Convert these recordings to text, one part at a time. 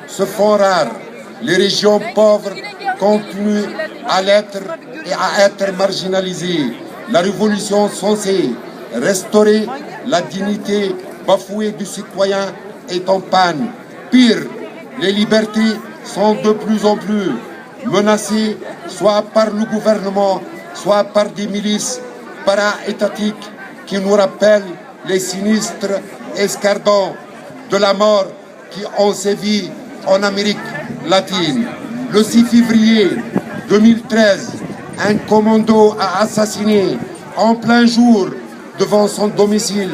se font rares. Les régions pauvres continuent à l'être et à être marginalisées. La révolution censée restaurer la dignité bafouée du citoyen est en panne. Pire, les libertés sont de plus en plus menacées, soit par le gouvernement, soit par des milices para-étatiques qui nous rappellent les sinistres escardons de la mort qui ont sévi en Amérique latine. Le 6 février 2013, un commando a assassiné en plein jour devant son domicile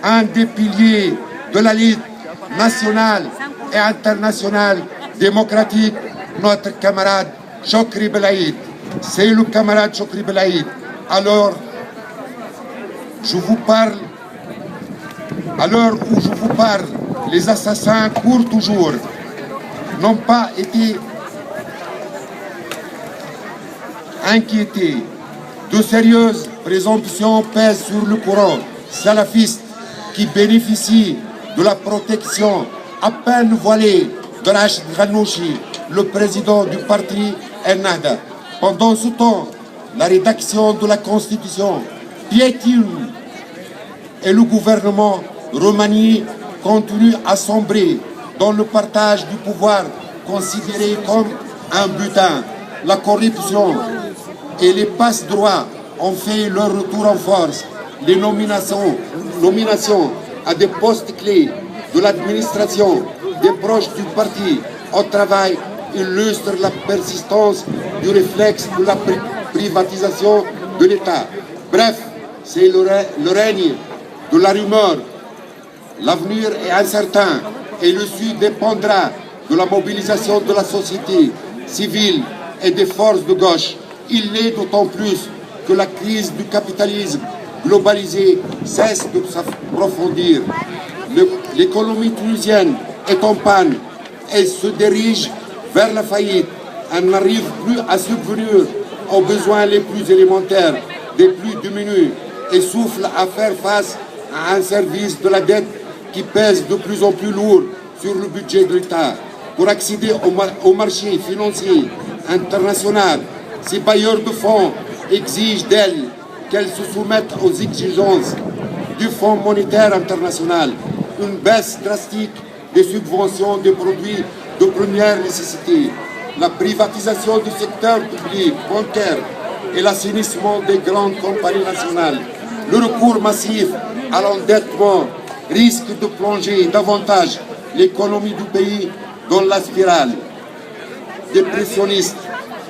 un des piliers de la lutte nationale et internationale démocratique, notre camarade Chokri Belaïd. C'est le camarade Chokri Belaïd. Alors, je vous parle, à l'heure où je vous parle, les assassins courent toujours, n'ont pas été inquiétés. De sérieuses présomptions pèsent sur le courant salafiste qui bénéficie de la protection à peine voilée de Rachid Ghannouchi, le président du parti Ennahda. Pendant ce temps, la rédaction de la Constitution piétine et le gouvernement remanié continue à sombrer dans le partage du pouvoir considéré comme un butin. La corruption et les passe-droits ont fait leur retour en force. Les nominations à des postes clés de l'administration des proches du parti au travail illustrent la persistance du réflexe de la privatisation de l'État. Bref, c'est le règne de la rumeur. L'avenir est incertain et le Sud dépendra de la mobilisation de la société civile et des forces de gauche. Il l'est d'autant plus que la crise du capitalisme globalisé cesse de s'approfondir. L'économie tunisienne est en panne et se dirige vers la faillite. Elle n'arrive plus à subvenir aux besoins les plus élémentaires des plus démunis et souffle à faire face à un service de la dette qui pèse de plus en plus lourd sur le budget de l'État. Pour accéder au marché financier international, ces bailleurs de fonds exigent d'elles qu'elles se soumettent aux exigences du Fonds monétaire international, une baisse drastique des subventions des produits de première nécessité, la privatisation du secteur public, bancaire et l'assainissement des grandes compagnies nationales. Le recours massif à l'endettement risque de plonger davantage l'économie du pays dans la spirale dépressionniste.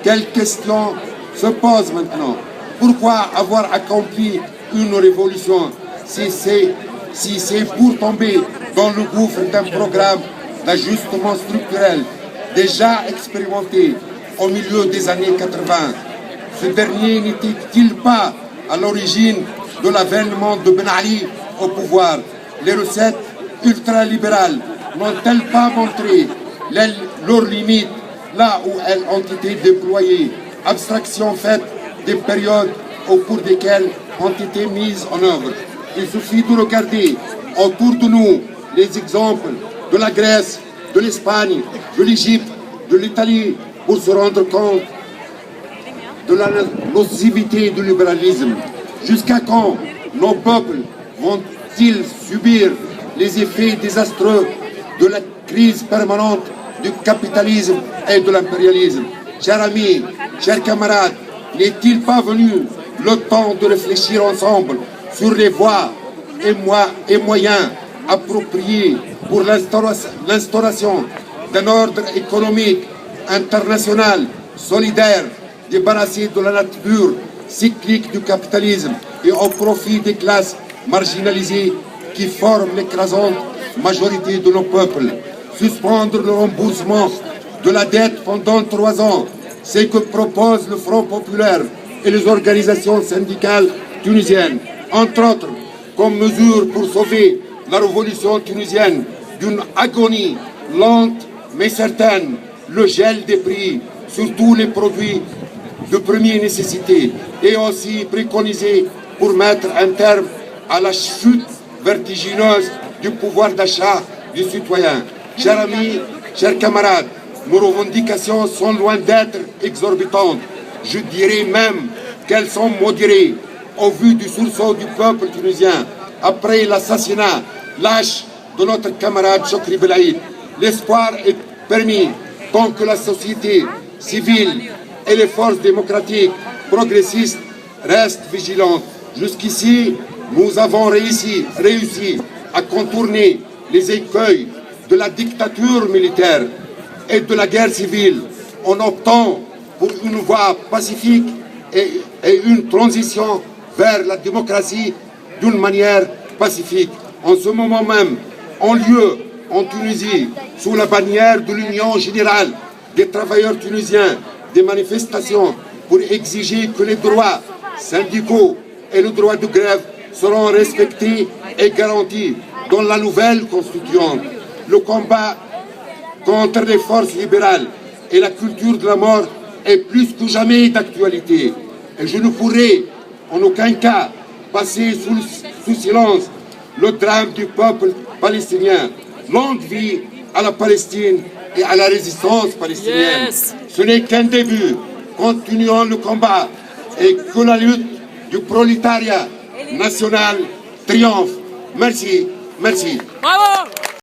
Quelle question se pose maintenant? Pourquoi avoir accompli une révolution si c'est pour tomber dans le gouffre d'un programme d'ajustement structurel déjà expérimenté au milieu des années 80? Ce dernier n'était-il pas à l'origine de l'avènement de Ben Ali au pouvoir? Les recettes ultralibérales n'ont-elles pas montré leurs limites là où elles ont été déployées? Abstraction faite des périodes au cours desquelles ont été mises en œuvre. Il suffit de regarder autour de nous les exemples de la Grèce, de l'Espagne, de l'Égypte, de l'Italie, pour se rendre compte de la nocivité du libéralisme. Jusqu'à quand nos peuples vont-ils subir les effets désastreux de la crise permanente du capitalisme et de l'impérialisme? Chers amis, chers camarades, n'est-il pas venu le temps de réfléchir ensemble sur les voies et moyens appropriés pour l'instauration d'un ordre économique international solidaire, débarrassé de la nature cyclique du capitalisme et au profit des classes marginalisées qui forment l'écrasante majorité de nos peuples? Suspendre le remboursement de la dette pendant 3 ans, c'est que propose le Front populaire et les organisations syndicales tunisiennes, entre autres, comme mesure pour sauver la révolution tunisienne d'une agonie lente mais certaine, le gel des prix sur tous les produits de première nécessité est aussi préconisé pour mettre un terme à la chute vertigineuse du pouvoir d'achat du citoyen. Chers amis, Chers camarades, nos revendications sont loin d'être exorbitantes. Je dirais même qu'elles sont modérées au vu du sursaut du peuple tunisien après l'assassinat lâche de notre camarade Chokri Belaïd. L'espoir est permis tant que la société civile et les forces démocratiques progressistes restent vigilantes. Jusqu'ici, nous avons réussi à contourner les écueils de la dictature militaire et de la guerre civile en optant pour une voie pacifique et une transition vers la démocratie d'une manière pacifique. En ce moment même, en lieu en Tunisie, sous la bannière de l'Union générale des travailleurs tunisiens, des manifestations pour exiger que les droits syndicaux et le droit de grève seront respectés et garantis dans la nouvelle constituante. Le combat contre les forces libérales et la culture de la mort est plus que jamais d'actualité. Et je ne pourrai en aucun cas passer sous silence le drame du peuple palestinien. Longue vie à la Palestine et à la résistance palestinienne. Yes. Ce n'est qu'un début. Continuons le combat et que la lutte du prolétariat national triomphe. Merci, merci. Bravo.